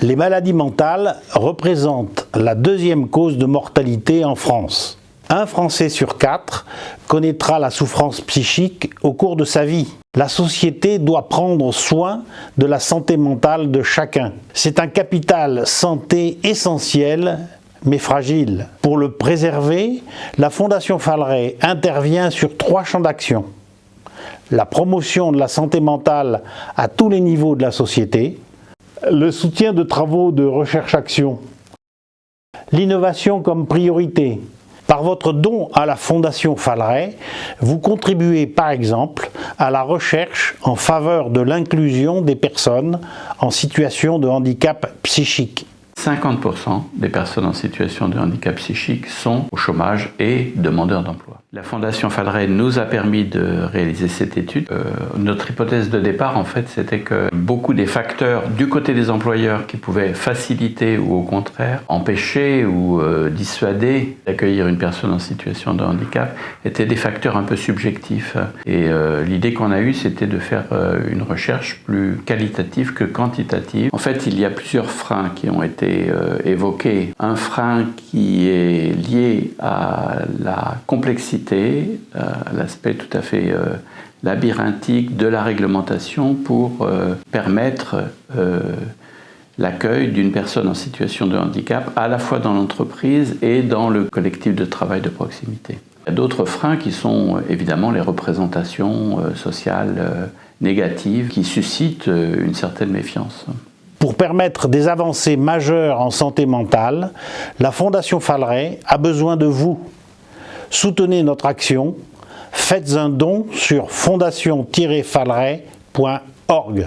Les maladies mentales représentent la deuxième cause de mortalité en France. Un Français sur 4 connaîtra la souffrance psychique au cours de sa vie. La société doit prendre soin de la santé mentale de chacun. C'est un capital santé essentiel, mais fragile. Pour le préserver, la Fondation Falleret intervient sur 3 champs d'action. La promotion de la santé mentale à tous les niveaux de la société, le soutien de travaux de recherche-action, l'innovation comme priorité. Par votre don à la Fondation Falleret, vous contribuez par exemple à la recherche en faveur de l'inclusion des personnes en situation de handicap psychique. 50% des personnes en situation de handicap psychique sont au chômage et demandeurs d'emploi. La Fondation Falleret nous a permis de réaliser cette étude. Notre hypothèse de départ, en fait, c'était que beaucoup des facteurs du côté des employeurs qui pouvaient faciliter ou au contraire empêcher ou dissuader d'accueillir une personne en situation de handicap étaient des facteurs un peu subjectifs. Et l'idée qu'on a eue, c'était de faire une recherche plus qualitative que quantitative. En fait, il y a plusieurs freins qui ont été évoqués. Un frein qui est lié à la complexité, l'aspect tout à fait labyrinthique de la réglementation pour permettre l'accueil d'une personne en situation de handicap à la fois dans l'entreprise et dans le collectif de travail de proximité. Il y a d'autres freins qui sont évidemment les représentations sociales négatives qui suscitent une certaine méfiance. Pour permettre des avancées majeures en santé mentale, la Fondation Falleret a besoin de vous. Soutenez notre action, faites un don sur fondation-falleret.org.